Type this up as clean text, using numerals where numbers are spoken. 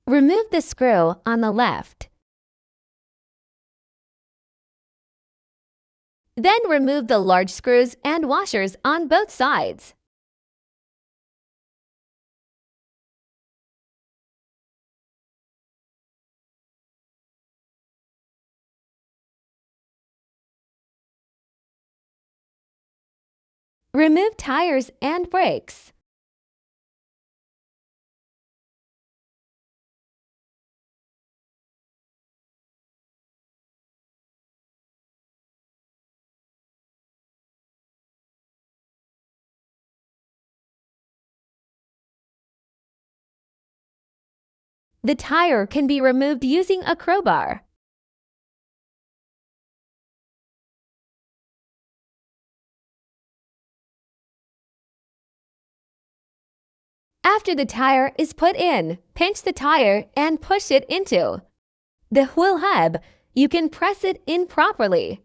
Remove the screw on the left. Then remove the large screws and washers on both sides. Remove tires and brakes. The tire can be removed using a crowbar. After the tire is put in, pinch the tire and push it into the wheel hub. You can press it in properly.